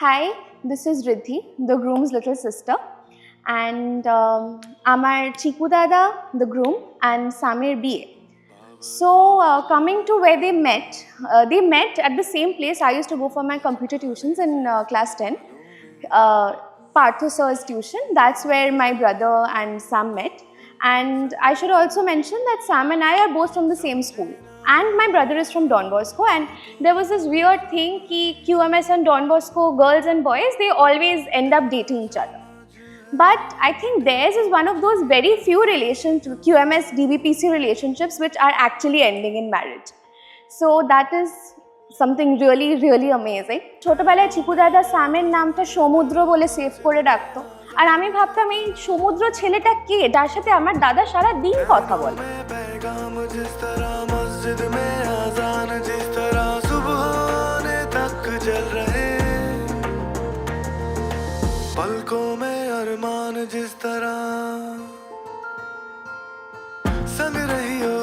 Hi, this is Riddhi, the groom's little sister, and Amar Chiku Dada, the groom, and Samir BA. So, coming to where they met at the same place. I used to go for my computer tuitions in class 10, Partho Sir's tuition. That's where my brother and Sam met. And I should also mention that Sam and I are both from the same school. And my brother is from Don Bosco. And there was this weird thing ki QMS and Don Bosco girls and boys, they always end up dating each other. But I think theirs is one of those very few QMS DBPC relationships which are actually ending in marriage. So that is something really amazing. ছোটবেলায় চিকু দাদা স্যামের নামটা সমুদ্র বলে save করে রাখতো, আর আমি ভাবতাম এই সমুদ্র ছেলেটা কে যার সাথে আমার দাদা সারা দিন কথা বলে। पलकों में अरमान जिस तरह संग रहियो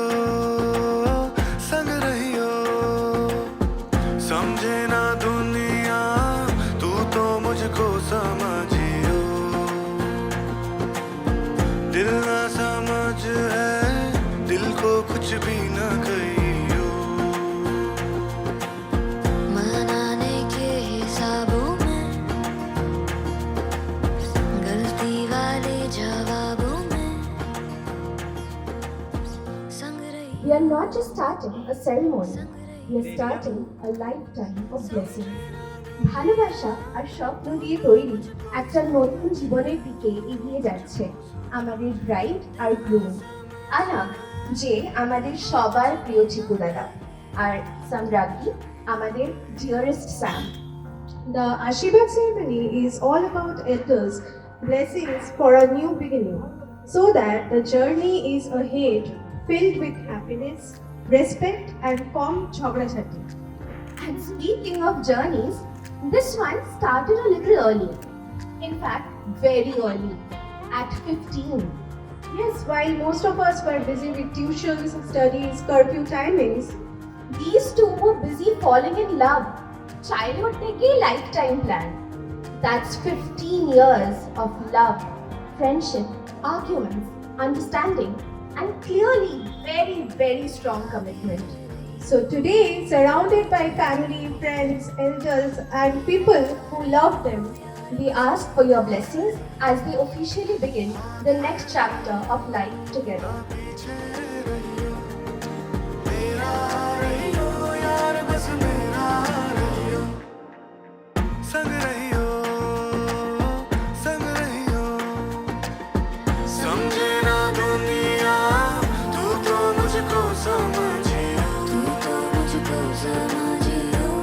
समझे ना दुनिया तू तो मुझको समझियो दिल ना समझ है दिल को कुछ भी ना कहियो मनाने के हिसाबों में गलती वाले जवाबों में संग रही। We are not just starting a ceremony, we are starting a lifetime of blessings. ভালোবাসা আর স্বপ্ন দিয়ে তৈরি একটা নতুন জীবনের দিকে এগিয়ে যাচ্ছে আমাদের ব্রাইড আর গ্রুম আনাম, যে আমাদের সবার প্রিয় চিকু দাদা, আর সম্রাজ্ঞী আমাদের dearest Sam. The Ashirwad ceremony is all about elders' blessings for a new beginning, so that the journey is ahead filled with happiness, respect and calm jhagda-jhati. And speaking of journeys, this one started a little early. In fact, very early, at 15. Yes, while most of us were busy with tuitions, studies, curfew timings, These two were busy falling in love. Childhood থেকে lifetime plan. That's 15 years of love, friendship, arguments, understanding, and clearly very strong commitment. so today, surrounded by family, friends, elders and people who love them, We ask for your blessings as they officially begin the next chapter of life together. मेरा रहियो यार बस मेरा रहियो संग रहियो समझे ना दुनिया तू तो मुझको समझियो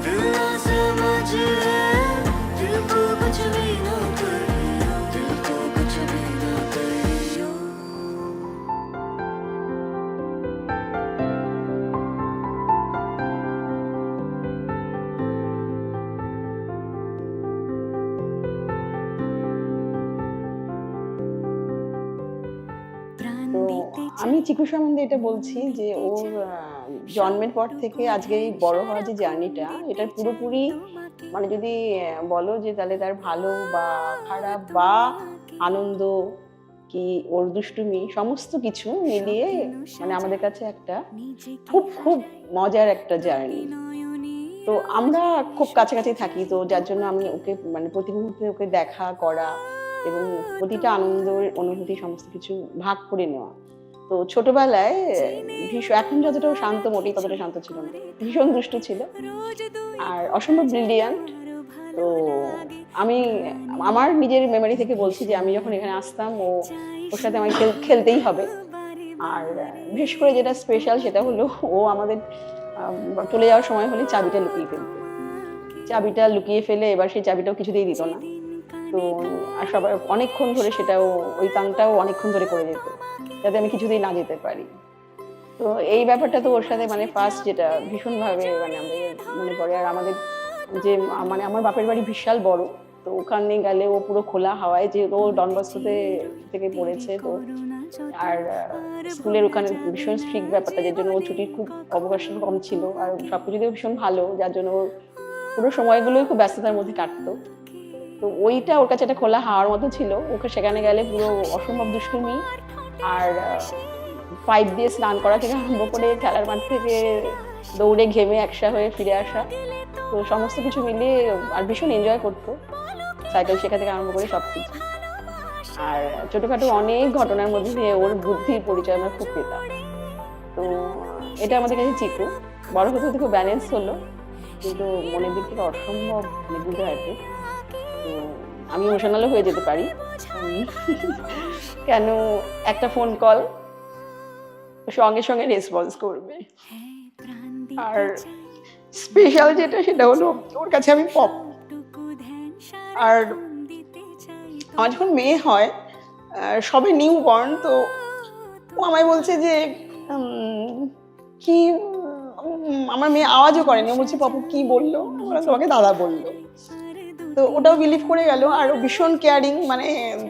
दिल ना समझ है दिल को कुछ भी ना कहियो তো আমি চিকু সম্বন্ধে এটা বলছি যে ওর জন্মের পর থেকে আজকে এই বড় হওয়া যে জার্নিটা, এটা পুরোপুরি মানে যদি বলো যে তাহলে তার ভালো বা খারাপ বা আনন্দ কি ওর দুষ্টুমি সমস্ত কিছু মিলিয়ে মানে আমাদের কাছে একটা খুব মজার একটা জার্নি। তো আমরা খুব কাছাকাছি থাকি, তো যার জন্য আমি ওকে মানে প্রতি মুহূর্তে ওকে দেখা করা এবং প্রতিটা আনন্দের অনুভূতি সমস্ত কিছু ভাগ করে নেওয়া। তো ছোটবেলায় এখন যতটা শান্ত, মোটেই ততটা শান্ত ছিল না, ভীষণ দুষ্ট ছিল আর অসম্ভব ব্রিলিয়ান্ট। তো আমি আমার নিজের মেমোরি থেকে বলছি যে আমি যখন এখানে আসতাম ওর সাথে আমাকে খেলতেই হবে। আর বিশেষ করে যেটা স্পেশাল সেটা হলো ও আমাদের চলে যাওয়ার সময় হলে চাবিটা লুকিয়ে ফেলে এবার সেই চাবিটাও কিছুতেই দিত না। তো আর সবাই অনেকক্ষণ ধরে সেটাও ওই কামটাও অনেকক্ষণ ধরে করে যেত যাতে আমি কিছুতেই না যেতে পারি। তো এই ব্যাপারটা তো ওর সাথে মানে ফার্স্ট যেটা ভীষণভাবে মানে আমাদের মনে পড়ে। আর আমাদের যে মানে আমার বাপের বাড়ি বিশাল বড়, তো ওখানে গেলে ও পুরো খোলা হাওয়ায়, যেহেতু ও ডন বস্কোতে থেকে পড়েছে, তো আর স্কুলের ওখানে ভীষণ স্ট্রিক্ট ব্যাপারটা, যার জন্য ও ছুটির খুব অবকাশ কম ছিল আর সবকিছুতেও ভীষণ ভালো, যার জন্য ওর পুরো সময়গুলোই খুব ব্যস্ততার মধ্যে কাটতো। তো ওইটা ওর কাছে একটা খোলা হাওয়ার মতো ছিল। ওকে সেখানে গেলে পুরো অসম্ভব দুষ্টুমি, আর পাইপ দিয়ে স্নান করা থেকে আরম্ভ করে খেলার মাঠ থেকে দৌড়ে ঘেমে একসা হয়ে ফিরে আসা, তো সমস্ত কিছু মিলিয়ে আর ভীষণ এনজয় করতো, সাইকেল শেখা থেকে আরম্ভ করে সব কিছু। আর ছোটোখাটো অনেক ঘটনার মধ্যে দিয়ে ওর বুদ্ধির পরিচয় আমরা খুব পেতাম। তো এটা আমাদের কাছে চিকু। বড় হতে হতে খুব ব্যালেন্স হলো, কিন্তু মনের দিক থেকে অসম্ভব বুঝতে পারবে। তো আমি ইমোশনালও হয়ে যেতে পারি, কেন একটা ফোন কল সঙ্গে সঙ্গে রেসপন্স করবে। আর স্পেশাল যেটা সেটা হলো ওর কাছে আমি পপ। আর আমার যখন মেয়ে হয়, সবে নিউ বর্ন, তো ও আমায় বলছে যে কি আমার মেয়ে আওয়াজও করেনি, ও বলছে পপু কি বললো, তোমাকে দাদা বললো। তো ওটাও বিলিভ করে গেল। আর ও ভীষণ কেয়ারিং, মানে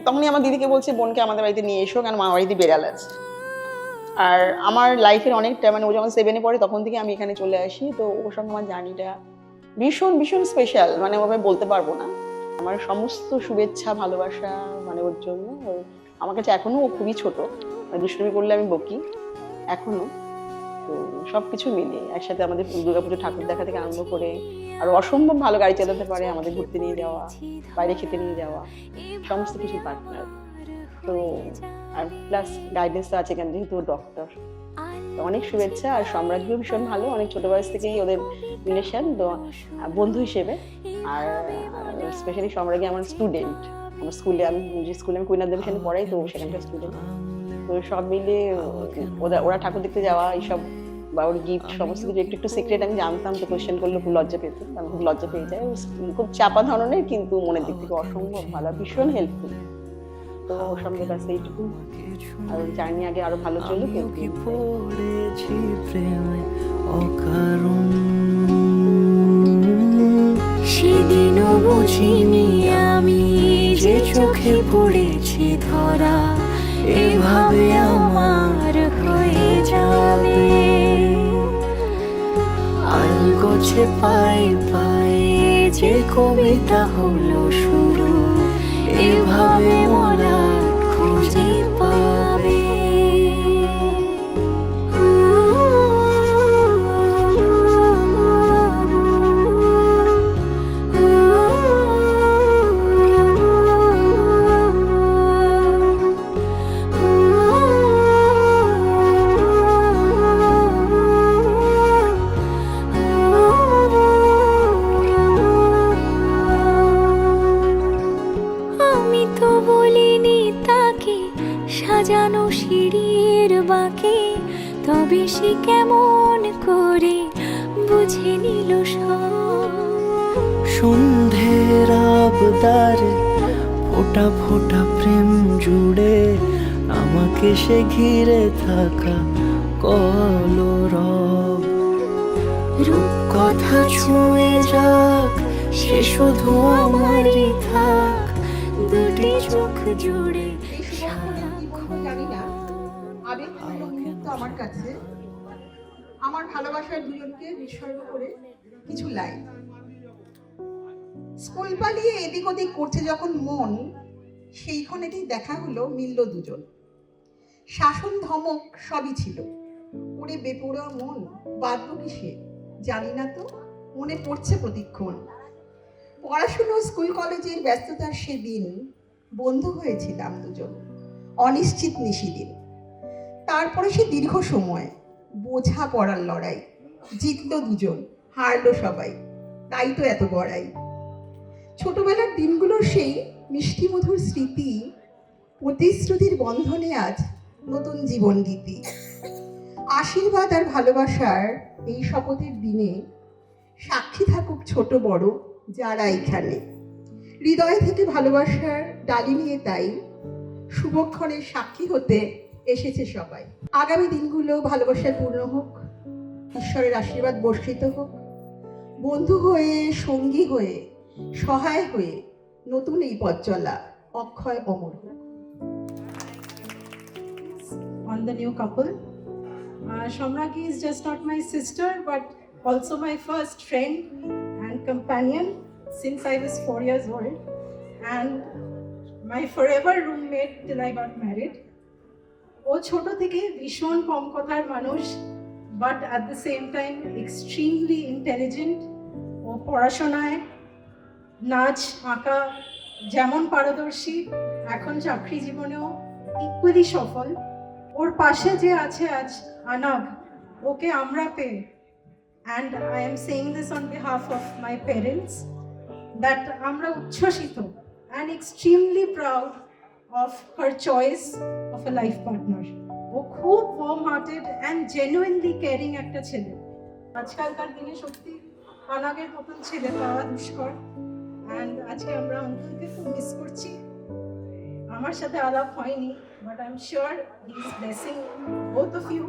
তখনই আমার দিদিকে বলছে বোনকে আমাদের বাড়িতে নিয়ে এসো, কারণ আমার বাড়িতে বেড়াল আছে। আর আমার লাইফের অনেকটা, মানে ও যখন 7-এ পড়ে তখন থেকে আমি এখানে চলে আসি। তো ওর সঙ্গে আমার জার্নিটা ভীষণ ভীষণ স্পেশাল, মানে ওভাবে বলতে পারবো না। আমার সমস্ত শুভেচ্ছা ভালোবাসা মানে ওর জন্য। আমার কাছে এখনো ও খুবই ছোট, দুষ্টুমি করলে আমি বকি এখনো। তো সব কিছু মিলিয়ে একসাথে আমাদের দুর্গাপুজো ঠাকুর দেখা থেকে আরম্ভ করে আর অসম্ভব ভালো গাড়ি চালাতে পারে, আমাদের ঘুরতে নিয়ে যাওয়া, বাইরে খেতে নিয়ে যাওয়া, সমস্ত কিছু পার্টনার। তো আর প্লাস গাইডেন্স তো আছে কেন, যেহেতু ডক্টর। তো অনেক শুভেচ্ছা। আর সম্রাজ্ঞীও ভীষণ ভালো, অনেক ছোট বয়স থেকেই ওদের রিলেশন, তো বন্ধু হিসেবে। আর স্পেশালি সম্রাজ্ঞী আমার স্টুডেন্ট, আমার স্কুলে, আমি যে স্কুলে আমি কুইনার দেবীখানে পড়াই, তো সেখানকার স্টুডেন্ট। তো সব মিলিয়ে ওরা ঠাকুর দেখতে যাওয়া এইসব বা ওর গিফট সমস্ত কিছু একটু একটু সিক্রেট আমি জানতাম, তো কোয়েশ্চেন করলে খুব লজ্জা পেত, আমি খুব লজ্জা পেয়ে যাই। খুব চাপা ধরনের, কিন্তু মনের দিক থেকে অসম্ভব ভালো, ভীষণ হেল্পফুল। তো ওর সঙ্গে ব্যাস এইটুকু। আর জার্নি আগে আরো ভালো চলুক। পড়েছি প্রেমে অকারণ, সেদিনও বুঝিনি আমি যে চোখে পড়েছি ধরা, এভাবে আমার হয়ে যাবে। আলগোছে পায়ে পায়ে যে কবিতা হলো শুরু, এভাবে মরা খুঁজে পাবে। আমি তো বলিনি তাকে সাজানো সিঁড়ির বাঁকে, তবে সে কেমন করে বুঝে নিল সব। সন্ধ্যের আবদারে ফোটা ফোটা প্রেম জুড়ে আমাকে সে ঘিরে থাকা কলরব। রূপকথা ছুঁয়ে যাক সে শুধু আমারই থাক, দুটি চোখ জুড়ে জানি না, আবেগ এবং মুহূর্ত আমার কাছে আমার ভালোবাসার দুজনকে নিঃসর্গ করে কিছু লাইন। স্কুল পালিয়ে এদিক ওদিক করছে যখন মন, সেইখানেতেই দেখা হলো, মিলল দুজন। শাসন ধমক সবই ছিল, ওরে বেপরোয়া মন বাঁধব কিসে জানি না, তো মনে পড়ছে প্রতিক্ষণ। পড়াশুনো স্কুল কলেজের ব্যস্ততার সেদিন বন্ধু হয়েছিলাম দুজন, অনিশ্চিত নিশিদিন। তারপরে সে দীর্ঘ সময় বোঝা পড়ার লড়াই, জিতলো দুজন, হারলো সবাই, তাই তো এত বড়াই। ছোটবেলার দিনগুলোর সেই মিষ্টি মধুর স্মৃতি, প্রতিশ্রুতির বন্ধনে আজ নতুন জীবন গীতি। আশীর্বাদ আর ভালোবাসার এই শপথের দিনে সাক্ষী থাকুক ছোট বড় যারা এখানে, হৃদয় থেকে ভালোবাসার ডালি নিয়ে তাই শুভক্ষণের সাক্ষী হতে এসেছে সবাই। আগামী দিনগুলো ভালোবাসায় পূর্ণ হোক, ঈশ্বরের আশীর্বাদ বর্ষিত হোক। বন্ধু হয়ে, সঙ্গী হয়ে, সহায় হয়ে নতুন এই পথ চলা অক্ষয় অমর হোক। On the new couple, Shamraki is just not my sister but also my first friend and companion since I was 4 years old. and my forever roommate till I got married. ও ছোট থেকে ভীষণ কম কথার মানুষ, but at the same time extremely intelligent. ও পড়াশোনায়, নাচ, আঁকা যেমন পারদর্শী, এখন চাকরি জীবনেও ইকুয়ালি সফল। ওর পাশে যে আছে আজ আনাগ, ওকে আমরা পেয়ে, and I am saying this on behalf of my parents, that আমরা উচ্ছ্বসিত and extremely proud of her choice of a life partner. ও খুব warm hearted and genuinely caring একটা ছেলে। আজকালকার দিনে সত্যি আনাগের মতন ছেলে পাওয়া দুষ্কর, and আজকে আমরা অঙ্কুলকে খুব মিস করছি। আমার সাথে আলাপ হয়নি, but I'm sure he is blessing both of you.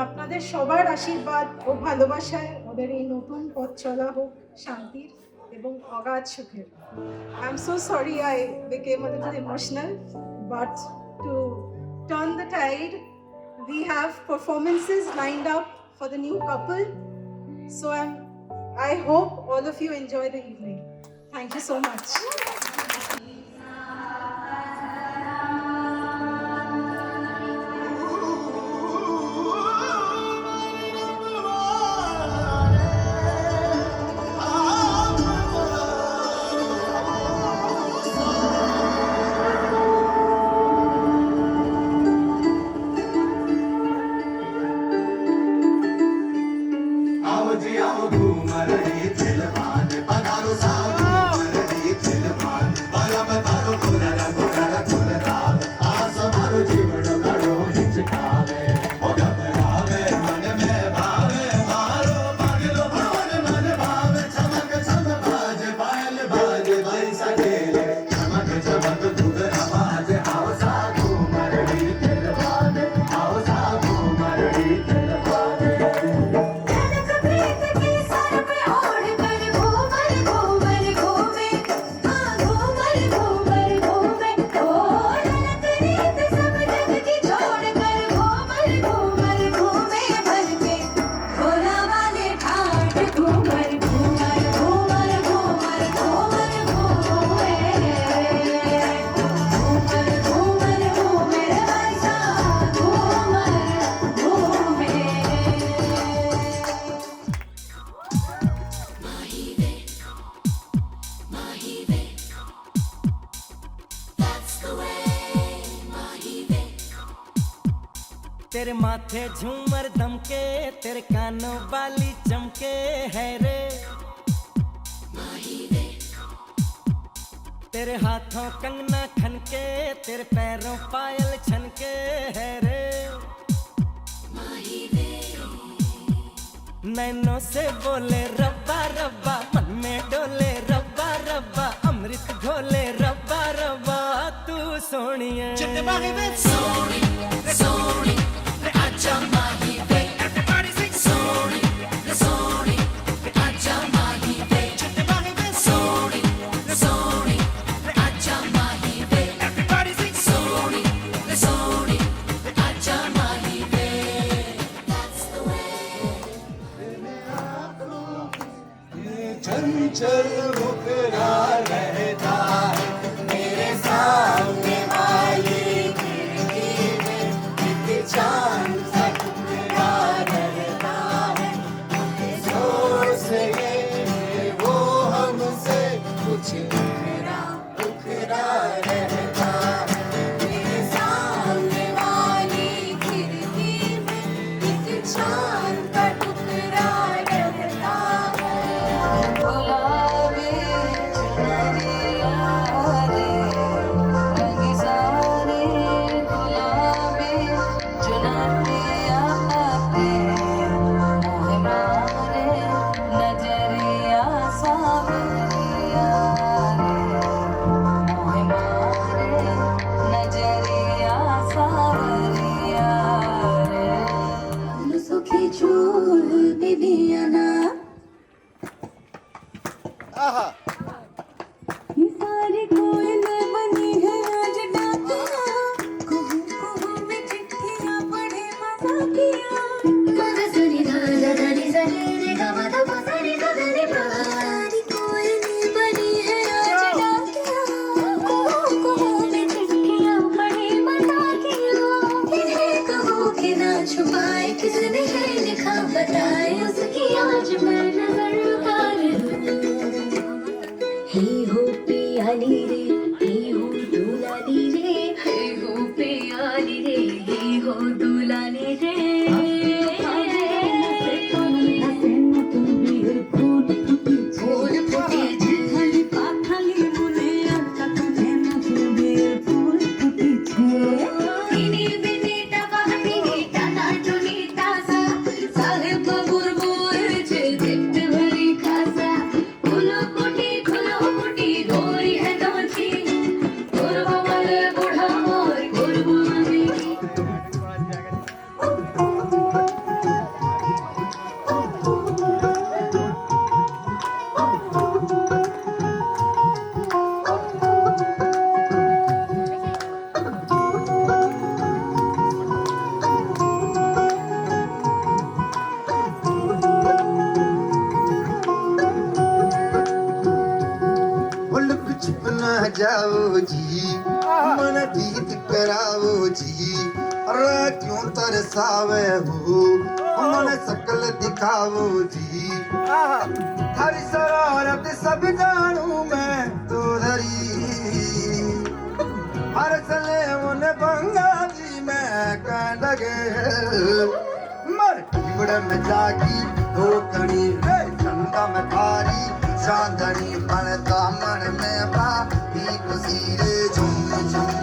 আপনাদের সবার আশীর্বাদ ও ভালোবাসায় ওদের এই নতুন পথ চলা হোক শান্তির এবং অগাধ সুখের। I'm so sorry I became a little emotional, but to turn the tide, we have performances lined up for the new couple. So I hope all of you enjoy the evening. Thank you so much. तेरे माथे झूमर दमके, तेरे कानों वाली चमके है रे, तेरे हाथों कंगना खनके, तेरे पैरों पायल छनके है रे, नैनों से बोले रब्बा रब्बा, मन में डोले रब्बा रब्बा, अमृत घोले रब्बा रब्बा, तू सोनिए सोनी सोनी आजा माही वे, everybody sing सोनी सोनी आजा माही वे, सोनी सोनी आजा माही वे, everybody sing सोनी सोनी आजा माही वे, that's the way। चंचल मुखरा रहता है मेरे सामने वाली खिड़की में, एक चांद सा टुकड़ा रहता है, जोर से ये वो हमसे कुछ टुकड़ा टुकड़ा रहता है मेरे सामने वाली खिड़की में, एक चांद का टुकड़ा रहता है। गुलाबी चुनरिया रे, रंग सारे गुलाबी चुनरिया रे, मोह मारे नजरिया सावरिया रे, मोह मारे नजरिया सावरिया रे, सुखी चूल बिबियाना ये सारी कोयल बनी है आज डाकिया, कुहू कुहू में चिट्ठियां पढ़े मजाकिया, सारी कोयल बनी है आज खुलो कुटी गोरी है दोची गोरबा वाले बूढ़ा मोर गोरबा में लुक छुप न जाओ जी मन जीत कराओ जी अरे क्यों तरसावे हो मन शकल दिखाओ जी हर शरारत सब जानू मैं तो धरी हर चले मुन बंगा जी मैं कह लगे मर कीबड़ में जागी दो कणी चंदा में थारी चांदनी मन दामन में बाती खुशी रे झुम झुम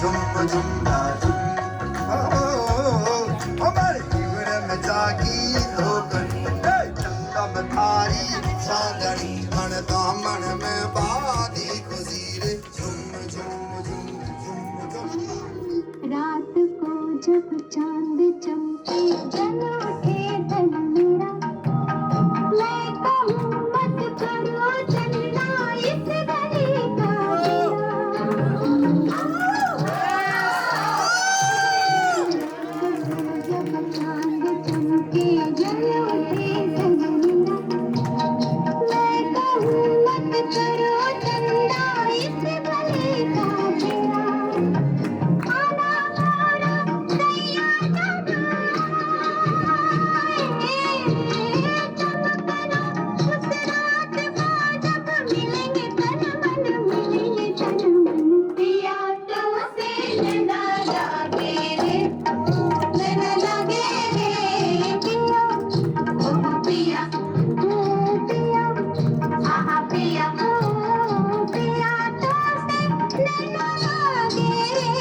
झुम झुम झुम हमारे जीवन में जागी धोकनी चंदा में थारी चांदनी मन दामन में बाती खुशी रे झुम झुम झुम झुम झुम रात को जब चांद चमके जल उठे तन मेरा मैं कहूँ मत करो चलना इस गली का जब चांद चमके जल उठे तन मेरा मैं कहूँ मत करो चलना इस गली का फेरा आना मोरा दैया चमकना उस रात को जब मिलेंगे तन मन मिलेंगे तन मन पिया तो से नैना लागे रे नैना लागे रे पिया ओ पिया पिया आहा पिया पिया तो से नैना लागे रे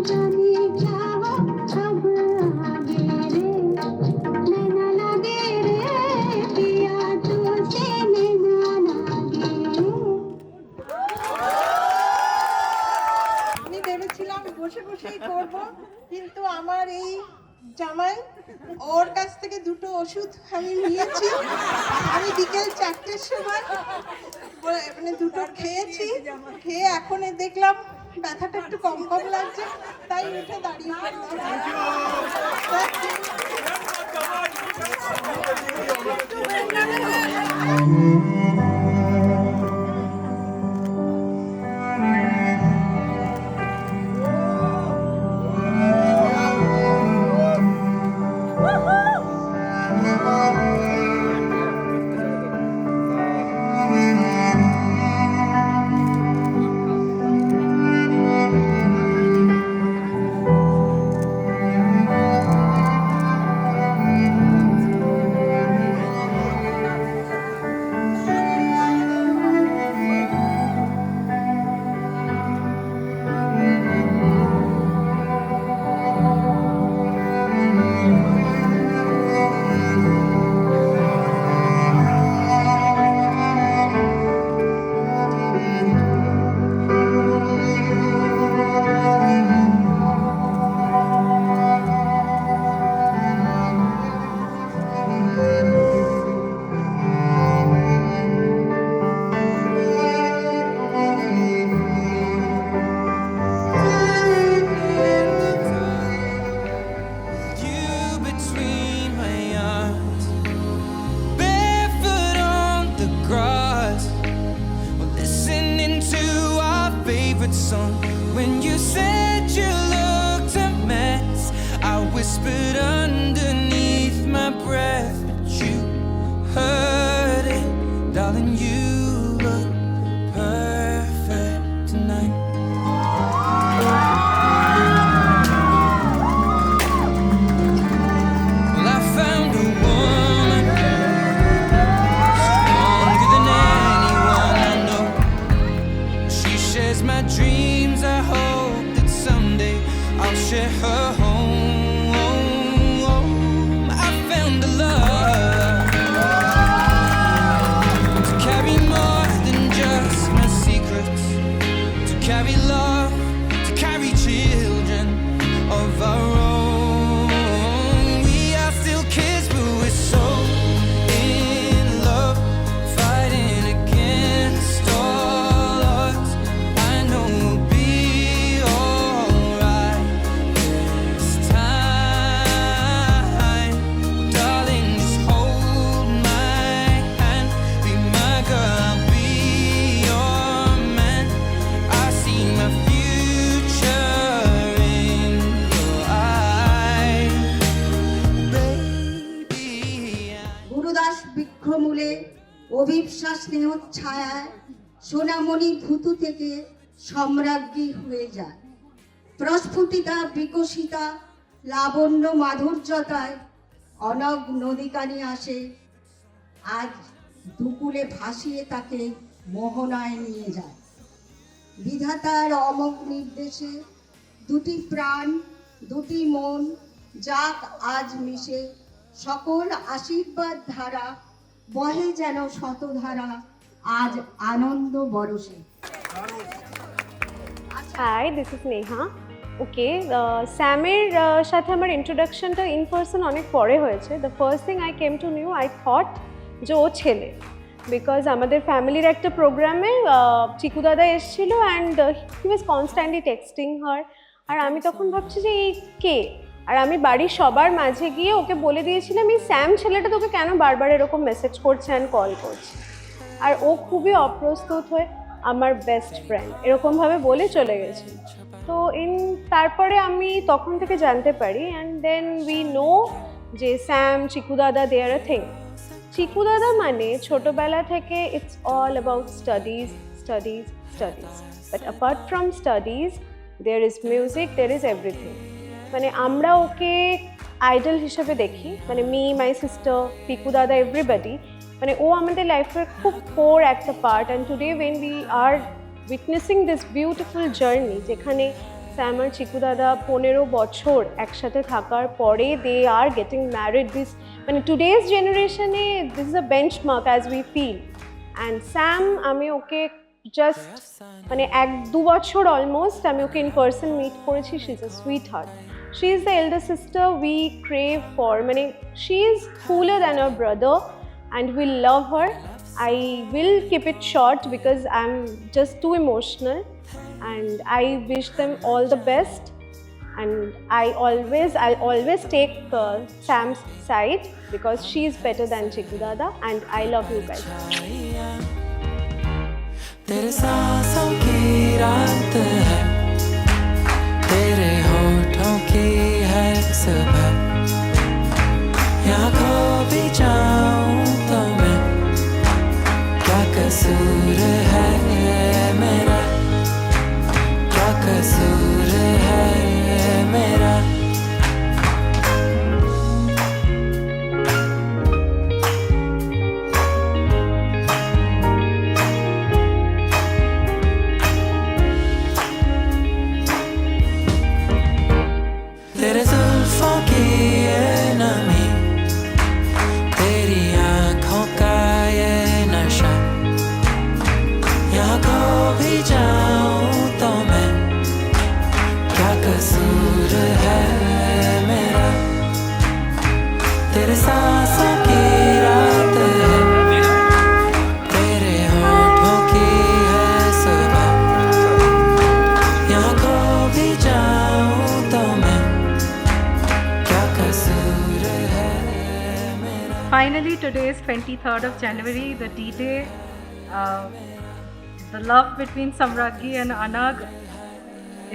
जाने क्या हो अब आगे रे नैना लागे रे पिया तो से नैना लागे रे আমি ভেবেছিলাম বসে বসেই করব, কিন্তু আমার এই জামাই ওর কাছ থেকে দুটো ওষুধ আমি নিয়েছি। আমি বিকেল 4টের সময় মানে দুটো খেয়েছি, খেয়ে এখন দেখলাম ব্যথাটা একটু কম কম লাগছে, তাই উঠে দাঁড়িয়ে whispered underneath my breath, but you heard it, darling. You look perfect tonight. Well, I found a woman stronger than anyone I know. She shares my dreams. I hope that উদাস বৃক্ষমূলে অভিশ্বাস স্নেহ ছায়ায় সোনামণি ভূতু থেকে সম্রাজ্ঞী হয়ে যায়। প্রস্ফুটিতা বিকশিতা লাবণ্য মাধুর্যতায় অনগ নদীকানি আসে, আজ দুকুলে ভাসিয়ে তাকে মোহনায় নিয়ে যায়। বিধাতার অমোঘ নির্দেশে দুটি প্রাণ দুটি মন যাক আজ মিশে, সকল আশীর্বাদ ধারা বহে যেন শতধারা, আজ আনন্দ বরসে। Hi, this is Neha. Okay, স্যামের সাথে আমার ইন্ট্রোডাকশনটা ইন পার্সন অনেক পরে হয়েছে। The first thing I came to knew, I thought যে ও ছেলে, বিকজ আমাদের ফ্যামিলির একটা প্রোগ্রামে চিকু দাদা এসেছিলো and he was constantly texting her. আর আমি তখন ভাবছি যে এই কে, আর আমি বাড়ির সবার মাঝে গিয়ে ওকে বলে দিয়েছিলাম এই স্যাম ছেলেটা তোকে কেন বারবার এরকম মেসেজ করছে অ্যান্ড কল করছে। আর ও খুবই অপ্রস্তুত হয়ে আমার বেস্ট ফ্রেন্ড এরকমভাবে বলে চলে গেছে। তো তারপরে আমি তখন থেকে জানতে পারি অ্যান্ড দেন উই নো যে স্যাম চিকু দাদা দে আর আ থিং। চিকু দাদা মানে ছোটোবেলা থেকে it's all about studies studies studies, but apart from studies there is music, there is everything. মানে আমরা ওকে আইডল হিসেবে দেখি, মানে মি, মাই সিস্টার, পিকু দাদা, এভরিবডি। মানে ও আমাদের লাইফের খুব কোর একটা part. And today when we are witnessing this beautiful journey, যেখানে স্যাম আর চিকু দাদা 15 বছর একসাথে থাকার পরে they are getting married, this মানে টুডেজ জেনারেশনে this is a benchmark as we feel. And Sam, আমি ওকে জাস্ট মানে 1-2 বছর অলমোস্ট আমি ওকে ইন পার্সন মিট করেছি। She is a sweetheart. She is the elder sister we crave for. Mane, she is cooler than her brother and we love her. I will keep it short because I'm just too emotional, and I wish them all the best. And I'll always take Sam's side because she is better than Chiku Dada, and I love you guys. तेरे सांसों की रात है, तेरे होठों की है सुबह, यहाँ खो भी जाऊं तो मैं, क्या कसूर है मेरा, क्या कसूर है मेरा। तेरे जुल्फों की ये नमी, तेरी आँखों का ये नशा, यहाँ खो भी जाऊं तो मैं, क्या कसूर है मेरा। तेरे सांसों की रात है, तेरे होठों की है सुबह, यहाँ खो भी जाऊं तो मैं, Finally, today is 23rd of January, the D-Day. The love between Samraggi and Anag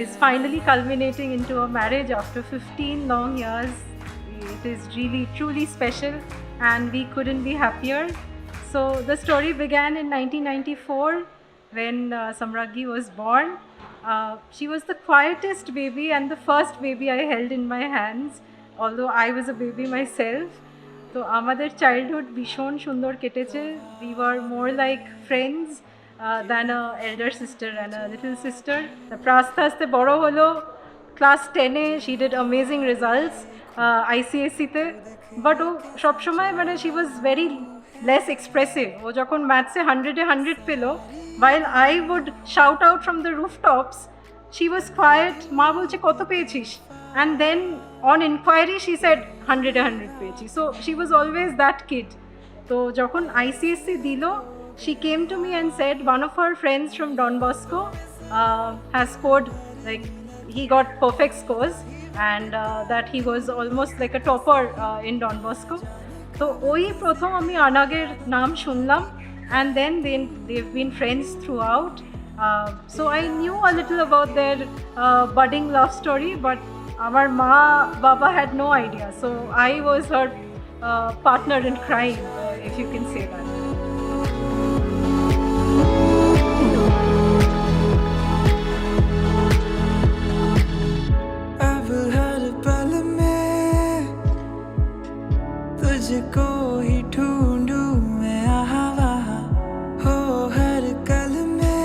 is finally culminating into a marriage after 15 long years. It is really, truly special, and we couldn't be happier. So the story began in 1994 when Samraggi was born. She was the quietest baby and the first baby I held in my hands, although I was a baby myself. তো আমাদের childhood ভীষণ সুন্দর কেটেছে। We were more like friends than a elder sister and a little sister. তারপর আস্তে আস্তে বড় হলো, ক্লাস 10-এ she did amazing results ICSE-তে, বাট ও সবসময় মানে she was very less expressive. ও যখন ম্যাথসে 100-এ 100 পেল, while I would shout out from the rooftops, she was quiet. মা বলছে কত পেয়েছিস, and then on inquiry she said 100-এ 100 পেয়েছি. So she was always that kid. তো যখন ICSE দিল, she came to me and said one of her friends from Don Bosco has scored, like he got perfect scores, and that he was almost like a topper in Don Bosco. তো ওই প্রথম আমি আনাগের নাম শুনলাম, and then they've been friends throughout. So I knew a little about their budding love story, but our ma baba had no idea. So I was her partner in crime, if you can say that. अब हर पल में तुझको ही ढूंढूं मैं यहाँ वहाँ हो हर कल में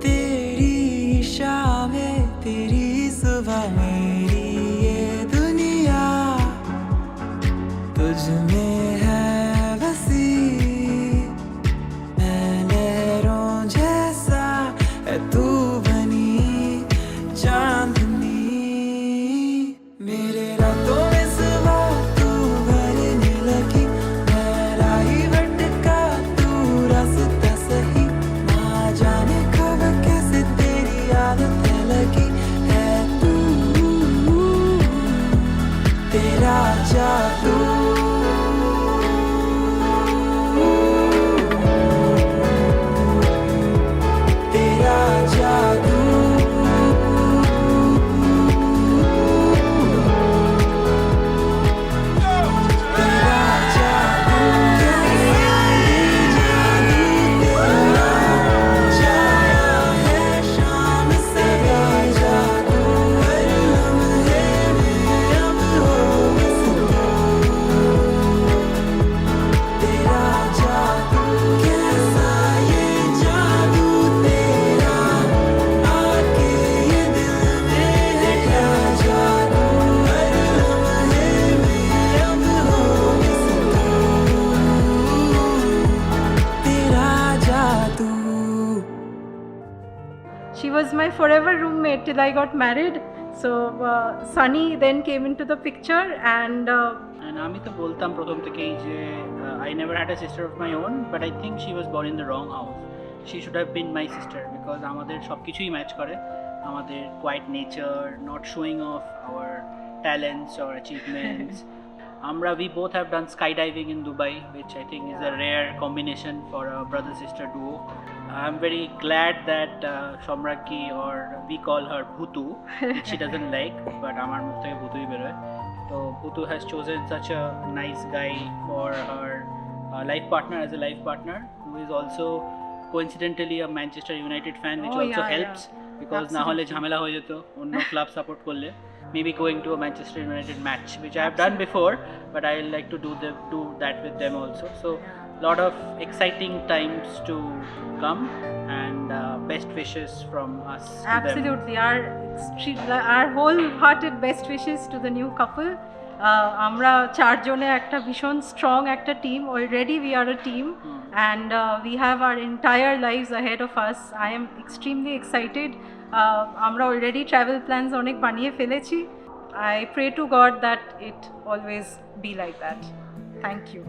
तेरी शामें तेरी सुबह मेरी ये दुनिया तुझ में है बसी मैं लहरों जैसा है तू बनी चांदनी मेरे रातों में सुबह तू भरने लगी मेरा ही भटका तू रास्ता सही ना जाने कब कैसे तेरी आदत लगी है तू तेरा जादू तेरा जादू तेरा जादू कैसा ये जादू तेरा छाया है शाम से जादू हर लम्हे में अब हो बस तेरा जादू कैसा ये जादू तेरा आके ये दिल में है क्या जादू हर लम्हे में अब हो बस तेरा जादू She was my forever roommate till I got married. So Sunny then came into the picture, and আমি তো বলতাম প্রথম থেকেই যে I never had a sister of my own, but I think she was born in the wrong house. She should have been my sister because আমাদের সব কিছুই match করে আমাদের quiet nature, not showing off our talents or achievements. We both have done skydiving in Dubai, which I think is a rare combination for a brother-sister duo. I'm very glad that Somraghi, or we call her Bhutu, which she doesn't like, but আমার মুখ থেকে ভুতুই বেরোয়। So Bhutu has chosen such a nice guy for her life partner, as a life partner, who is also coincidentally a Manchester United fan, which also helps because না হলে ঝামেলা হয়ে যেত অন্য ক্লাব সাপোর্ট করলে। Maybe going to a Manchester United match, which I have done before, but I like to do that with them also. So, lot of exciting times to come, and best wishes from us to them. absolutely our wholehearted best wishes to the new couple. আমরা চারজনে একটা ভীষণ strong একটা team, already we are a team, and we have our entire lives ahead of us. I am extremely excited. আমরা already travel plans অনেক বানিয়ে ফেলেছি. I pray to God that it always be like that. Thank you.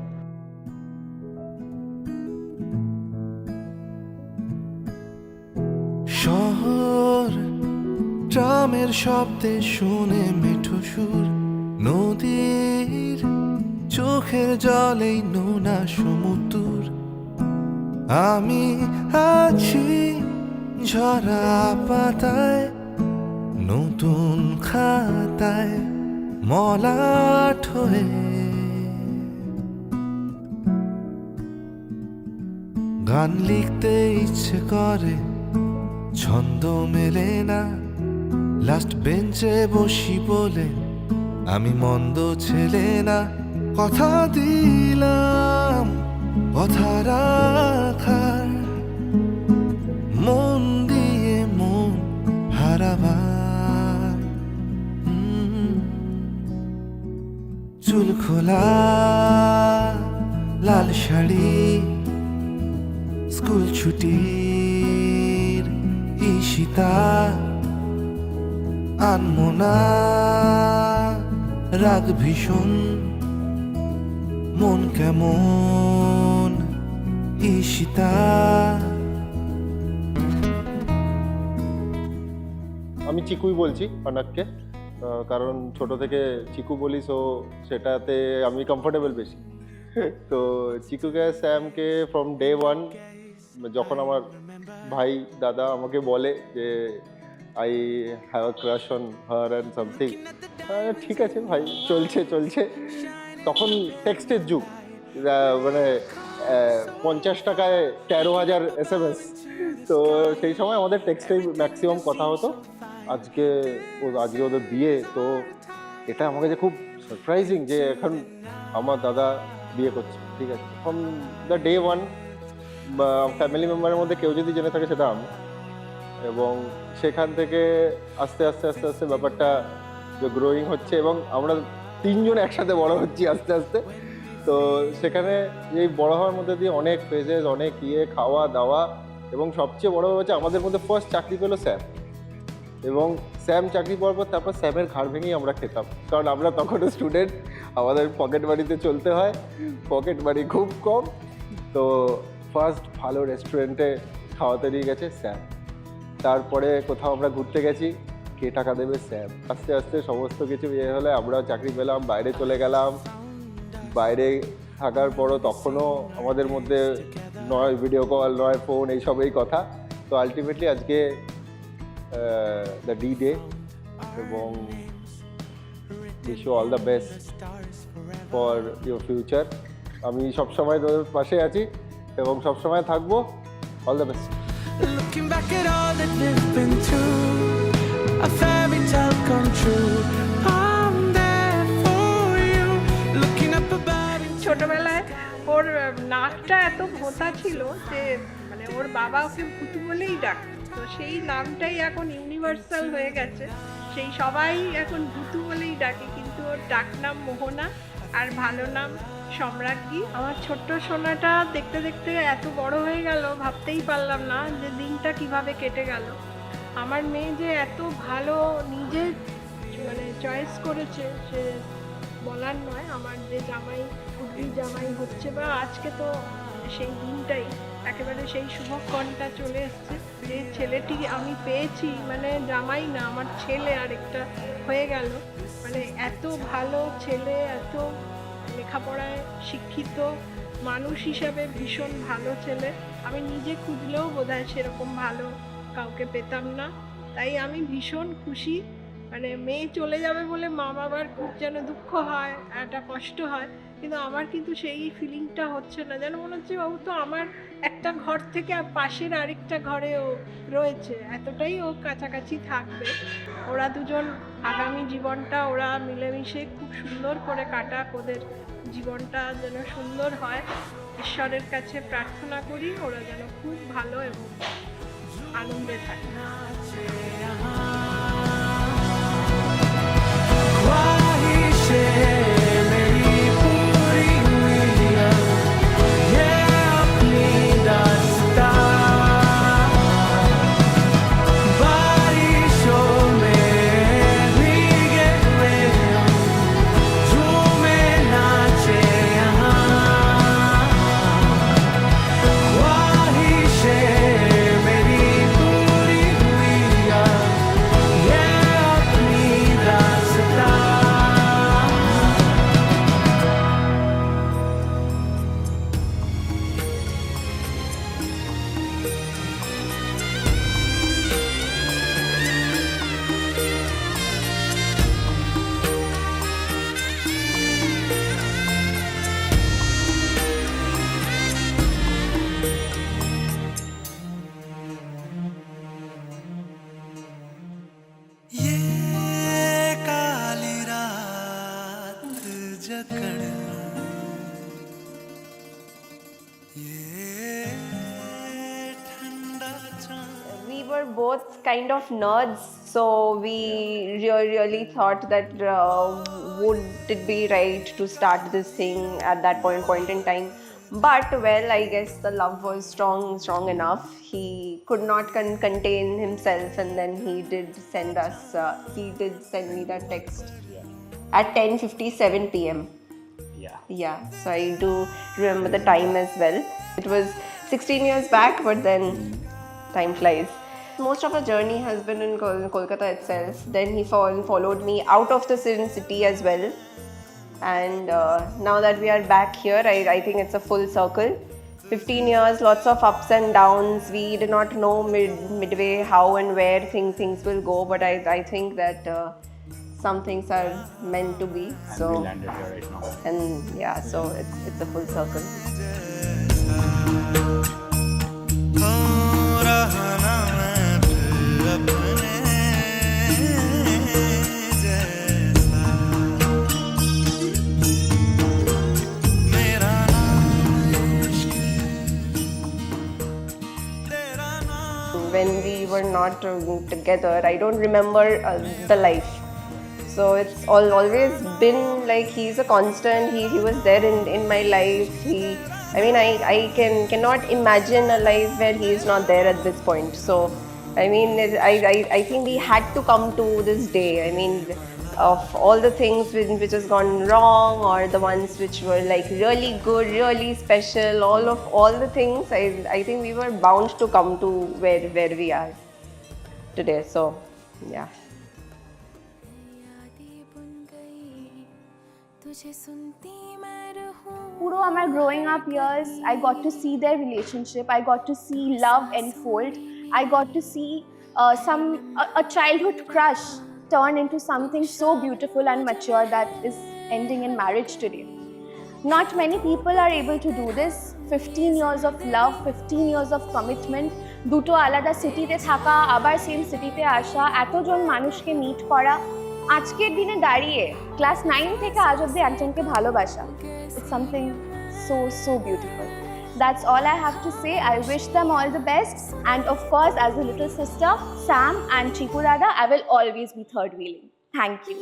শহর ট্রামের শব্দে শুনে মিঠু সুর নদীর চোখের জলেই নোনা সমুদ্র আমি আছি ঝরা পাতায় নতুন খাতায় মলাট হয়ে গান লিখতে ইচ্ছে করে ছন্দ মেলে না লাস্ট বেঞ্চে বসি বলে আমি মন্দ ছেলে না কথা দিলাম কথা রাখার মন দিয়ে মন হারাবার চুল খোলা লাল শাড়ি স্কুল ছুটির ঈশিতা আনমনা রাগ ভীষণ মন কেমন ঈশিতা আমি চিকুই বলছি অনাককে কারণ ছোট থেকে চিকু বলি সো সেটাতে আমি কমফোর্টেবল বেশি তো চিকুকে স্যামকে ফ্রম ডে ওয়ান যখন আমার ভাই দাদা আমাকে বলে যে I have a crush on her and something ঠিক আছে ভাই, চলছে চলছে। তখন টেক্সটের যুগ, মানে 50 টাকায় 13,000 SMS। তো সেই সময় আমাদের টেক্সটেই ম্যাক্সিমাম কথা হতো। আজকে ওদের বিয়ে, তো এটা আমার কাছে খুব সারপ্রাইজিং যে এখন আমার দাদা বিয়ে করছে। ঠিক আছে, from the day one family মেম্বারের মধ্যে কেউ যদি জেনে থাকে সেটা আমি। এবং সেখান থেকে আস্তে আস্তে আস্তে আস্তে ব্যাপারটা গ্রোয়িং হচ্ছে এবং আমরা 3 জন একসাথে বড় হচ্ছি আস্তে আস্তে। তো সেখানে এই বড় হওয়ার মধ্যে দিয়ে অনেক ফেজেস, অনেক খাওয়া দাওয়া, এবং সবচেয়ে বড় হচ্ছে আমাদের মধ্যে ফার্স্ট চাকরি পেলো স্যাম। এবং স্যাম চাকরি পাওয়ার পর তারপর স্যামের ঘাড় ভেঙেই আমরা খেতাম, কারণ আমরা তখনও স্টুডেন্ট, আমাদের পকেট মানিতে চলতে হয়, পকেট মানি খুব কম। তো ফার্স্ট ভালো রেস্টুরেন্টে খাওয়াতে নিয়ে গেছে স্যাম। তারপরে কোথাও আমরা ঘুরতে গেছি, কে টাকা দেবে? স্যাম। আস্তে আস্তে সমস্ত কিছু ইয়ে হলে আমরাও চাকরি পেলাম, বাইরে চলে গেলাম। বাইরে থাকার পরও তখনও আমাদের মধ্যে নয় ভিডিও কল, নয় ফোন, এইসবই কথা। তো আলটিমেটলি আজকে দ্য ডি ডে, এবং wish you all the best for your future. আমি সবসময় তোদের পাশে আছি এবং সবসময় থাকবো। All the best. Looking back at all that we've been through, a fairy tale come true. I'm there for you, looking up above. ছোটবেলায় ওর নাকটা এত ভোঁতা ছিল যে মানে ওর বাবা ওকে ভুতু বলেই ডাকতো। তো সেই নামটাই এখন ইউনিভার্সাল হয়ে গেছে, সেই সবাই এখন ভুতু বলেই ডাকে, কিন্তু ওর ডাক নাম মোহনা আর ভালো নাম সম্রাজ্ঞী। আমার ছোট্ট সোনাটা দেখতে দেখতে এত বড় হয়ে গেল, ভাবতেই পারলাম না যে দিনটা কিভাবে কেটে গেল। আমার মেয়ে যে এত ভালো নিজে মানে চয়েস করেছে সে বলার নয়। আমার যে জামাই, উদ্ভিদ জামাই হচ্ছে, বা আজকে তো সেই দিনটাই একেবারে সেই শুভক্ষণটা চলে এসছে, যে ছেলেটি আমি পেয়েছি, মানে জামাই না, আমার ছেলে আরেকটা হয়ে গেল। মানে এত ভালো ছেলে, এত লেখাপড়ায় শিক্ষিত, মানুষ হিসাবে ভীষণ ভালো ছেলে। আমি নিজে খুঁজলেও বোধহয় সেরকম ভালো কাউকে পেতাম না। তাই আমি ভীষণ খুশি। মানে মেয়ে চলে যাবে বলে মা বাবার খুব যেন দুঃখ হয়, একটা কষ্ট হয়, কিন্তু আমার কিন্তু সেই ফিলিংটা হচ্ছে না। যেন মনে হচ্ছে ও তো আমার একটা ঘর থেকে পাশের আরেকটা ঘরে ও রয়েছে, এতটাই ও কাছাকাছি থাকবে। ওরা দুজন আগামী জীবনটা ওরা মিলেমিশে খুব সুন্দর করে কাটাক, ওদের জীবনটা যেন সুন্দর হয়। ঈশ্বরের কাছে প্রার্থনা করি ওরা যেন খুব ভালো এবং আনন্দে থাকে। We were both kind of nerds, so we really thought that would it be right to start this thing at that point in time. But well, I guess the love was strong enough. He could not contain himself, and then he did send me that text at 10:57 p.m. Yeah, so I do remember the time as well. It was 16 years back, but then time flies. Most of our journey has been in Kolkata itself. Then he followed me out of the city as well. And now that we are back here, I think it's a full circle. 15 years, lots of ups and downs. We did not know midway how and where things will go, but I think that some things are meant to be. And So we landed here right now. and yeah, so it's a full circle. When we were not together, I don't remember the life. So it's always been like he's a constant. He was there in my life. I cannot imagine a life where he is not there at this point. So I think we had to come to this day. Of all the things which has gone wrong, or the ones which were like really good, really special, all the things, I think we were bound to come to where we are today. So yeah. Puro আমার growing up years, I got to see their relationship. I got to see love unfold. I got to see a childhood crush turn into something so beautiful and mature that is ending in marriage today. Not many people are able to do this. 15 years of love, 15 years of commitment, দুটো আলাদা সিটিতে থাকা, আবার same সিটিতে আসা, এতজন মানুষকে meet করা, আজকের দিনে দাঁড়িয়ে ক্লাস 9 থেকে আজ অবধি একজনকে ভালোবাসা, it's something so beautiful. That's all I have to say. I wish them all the best, and of course, as a little sister, Sam and Chiku Dada, I will always be third wheeling. Thank you.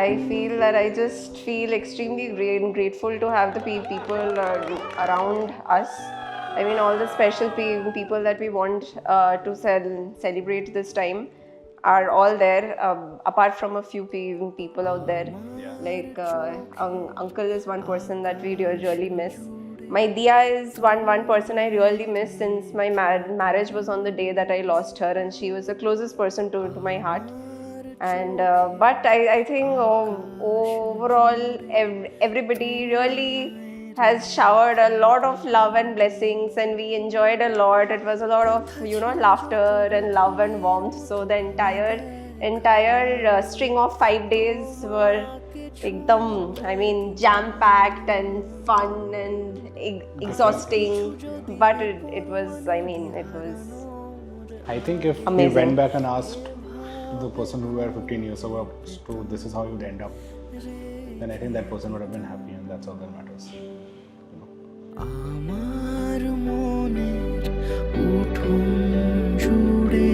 I feel that I just feel extremely grateful to have the people around us. All the special people that we want to celebrate this time are all there, apart from a few people out there. Like Uncle is one person that we really miss. My Dia is one person I really miss, since my marriage was on the day that I lost her, and she was the closest person to my heart. And but I think overall everybody really has showered a lot of love and blessings, and we enjoyed a lot. It was a lot of laughter and love and warmth. So the entire string of 5 days were jam packed and fun and exhausting, but it was I think if amazing. we went back and asked the person who were 15 years ago to this is how you'd end up, then I think that person would have been happy, and that's all that matters. আমার মনের উঠোন জুড়ে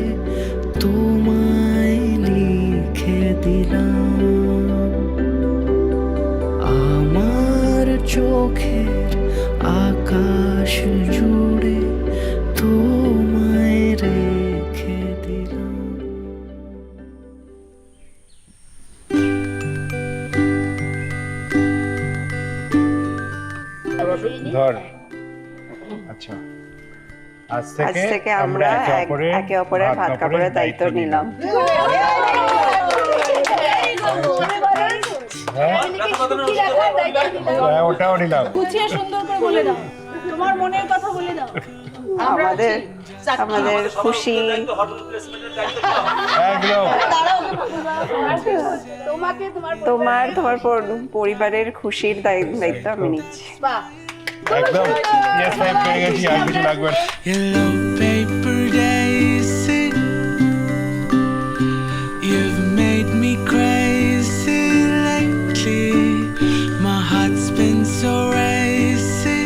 তোমায় লিখে দিলাম, আমার চোখের আকাশ জুড়ে তোমায় রেখে দিলাম। ধর আচ্ছা, আজ থেকে আমরা একে অপরের ভাত কাপড়ের দায়িত্ব নিলাম। ওটাও নিলাম। গুছিয়ে সুন্দর করে বলে দাও, তোমার মনের কথা বলে দাও। আমাদের খুশি, তোমার পরিবারের খুশির দায়িত্ব আমি নিচ্ছি। একদম ইয়েস ভাই, পেয়ে গেছি, আর কিছু লাগবে না। Yellow paper daisy, you've made me crazy lately. My heart's been so racy.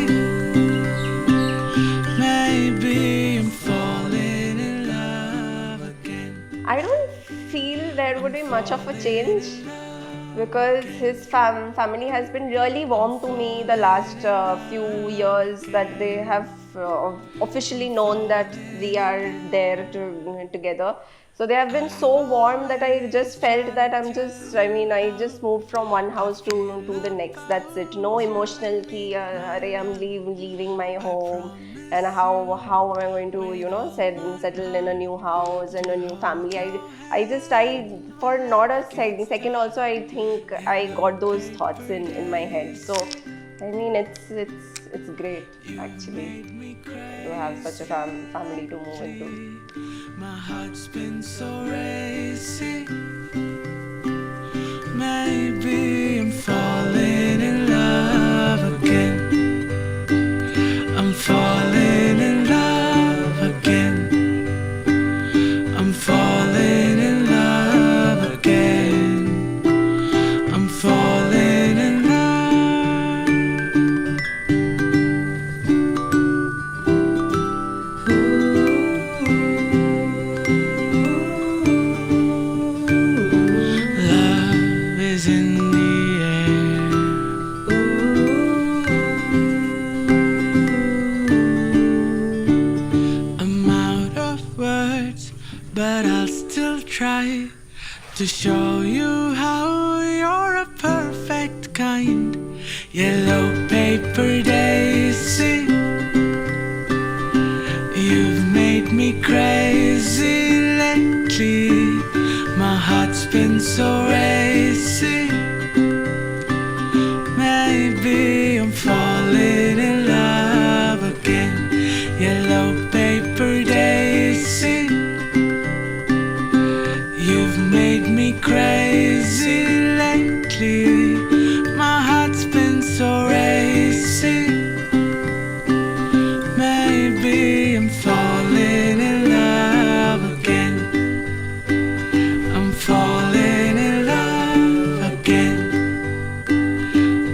I don't feel there would be much of a change because his family has been really warm to me the last few years that they have officially known that we are there together. So they have been so warm that I just felt that I just moved from one house to the next. That's it. No emotional ki, I'm leaving my home and how am I going to, settle in a new house and a new family. I for not a second also, I think I got those thoughts in my head. So, I mean, it's great actually to have such a family to move into. My heart's been so racy. Maybe I'm falling in love again. I'm falling in love again. I'm falling in love again. I'm falling in but I'll still try to show you how you're a perfect kind. Yellow paper daisy, you've made me crazy lately. My heart's been so racy. Maybe I'm falling in love again. Yellow paper daisy, you've made me crazy lately. My heart's been so racy. Maybe I'm falling in love again. I'm falling in love again.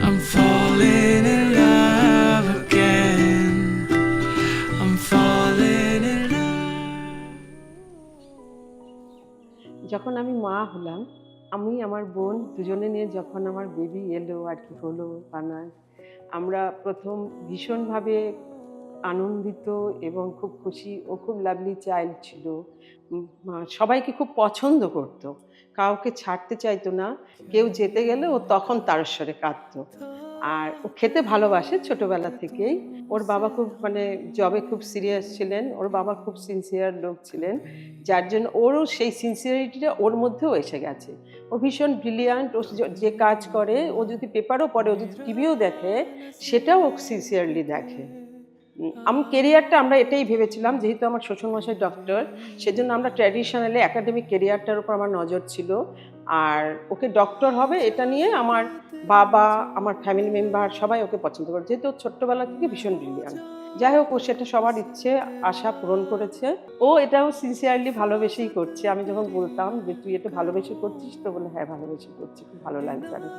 I'm falling in love again. I'm falling in love. যখন আমি মা হলাম, আমি আমার বোন দুজনে নিয়ে যখন আমার বেবি এলো আর কি হলো বানায়, আমরা প্রথম ভীষণভাবে আনন্দিত এবং খুব খুশি। ও খুব লাভলি চাইল্ড ছিল, সবাইকে খুব পছন্দ করতো, কাউকে ছাড়তে চাইতো না। কেউ যেতে গেলে ও তখন তারস্বরে কাঁদতো। আর ও খেতে ভালোবাসে ছোটবেলা থেকেই। ওর বাবা খুব জবে খুব সিরিয়াস ছিলেন, ওর বাবা খুব সিনসিয়ার লোক ছিলেন, যার জন্য ওরও সেই সিনসিয়ারিটিটা ওর মধ্যেও এসে গেছে। ও ভীষণ ব্রিলিয়ান্ট। ও যে কাজ করে, ও যদি পেপারও পড়ে, ও যদি টিভিও দেখে, সেটাও ও সিনসিয়ারলি দেখে। কেরিয়ারটা আমরা এটাই ভেবেছিলাম, যেহেতু আমার শ্বশুরমশাই ডক্টর, সেজন্য আমরা ট্র্যাডিশনালি একাডেমিক কেরিয়ারটার উপর আমার নজর ছিল। আর ওকে ডক্টর হবে এটা নিয়ে আমার বাবা, আমার ফ্যামিলি মেম্বার সবাই ওকে পছন্দ করে, যেহেতু ছোট্টবেলা থেকে ভীষণ ব্রিলিয়ান্ট। যাই হোক, ও সেটা সবার ইচ্ছে আশা পূরণ করেছে। ও এটাও সিনসিয়ারলি ভালোবেসেই করছে। আমি যখন বলতাম যে তুই এটা ভালোবেসে করছিস, তো বলে হ্যাঁ ভালোবেসে করছি, খুব ভালো লাগছে। আমি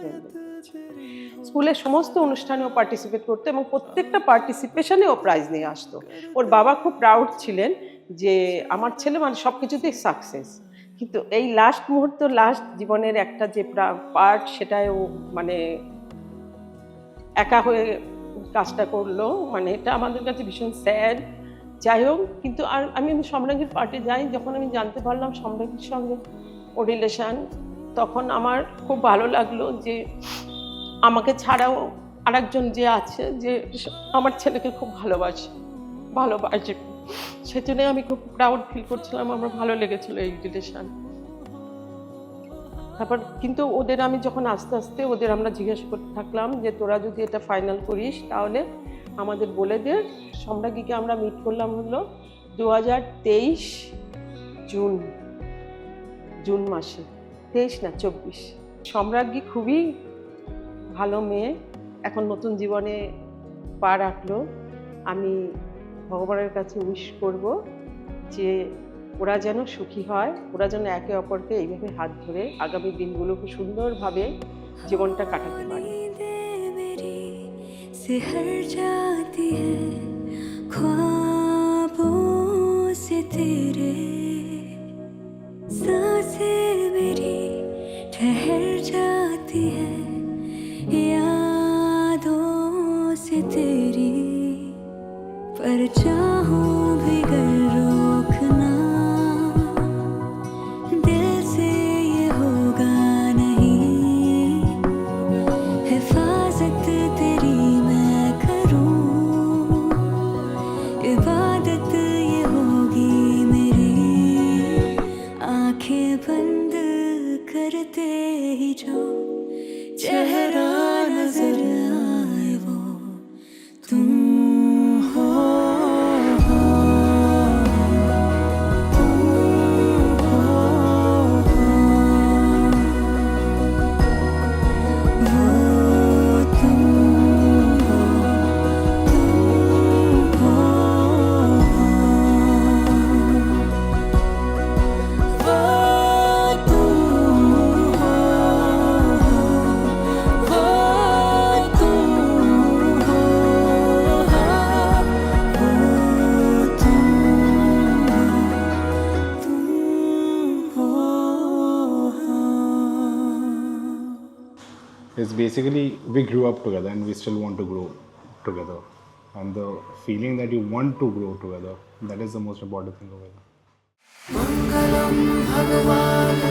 স্কুলের সমস্ত অনুষ্ঠানে ও পার্টিসিপেট করতো এবং প্রত্যেকটা পার্টিসিপেশনে ও প্রাইজ নিয়ে আসতো। ওর বাবা খুব প্রাউড ছিলেন যে আমার ছেলে সব কিছুতেই সাকসেস। কিন্তু এই লাস্ট মুহূর্ত, লাস্ট জীবনের একটা যে পার্ট, সেটাই ও একা হয়ে কাজটা করলো। এটা আমাদের কাছে ভীষণ স্যাড। যাই হোক, কিন্তু আর আমি সম্রাজ্ঞীর পার্টি যাই, যখন আমি জানতে পারলাম সম্রাজ্ঞীর সঙ্গে ও রিলেশন, তখন আমার খুব ভালো লাগলো যে আমাকে ছাড়াও আরেকজন যে আছে, যে আমার ছেলেকে খুব ভালোবাসে। সেজন্য আমি খুব প্রাউড ফিল করছিলাম, আমার ভালো লেগেছিল এই রিলেশন। তারপর কিন্তু আমি যখন আস্তে আস্তে আমরা জিজ্ঞেস করতে থাকলাম যে তোরা যদি এটা ফাইনাল করিস তাহলে আমাদের বলে দে। সম্রাজ্ঞীকে আমরা মিট করলাম হলো 2023 জুন মাসে, 23 না 24। সম্রাজ্ঞী খুবই ভালো মেয়ে, এখন নতুন জীবনে পা রাখলো। আমি ভগবানের কাছে উইশ করব যে ওরা যেন সুখী হয়, ওরা যেন একে অপরকে এইভাবে হাত ধরে আগামী দিনগুলোকে সুন্দরভাবে জীবনটা কাটাতে পারে। सिहर जाती है ख्वाबों से तेरे बंद करते ही जो चेहरा नजर आए वो तुम हो। It's basically we grew up together and we still want to grow together. And the feeling that you want to grow together, that is the most important thing over there. Mangalam Bhagwan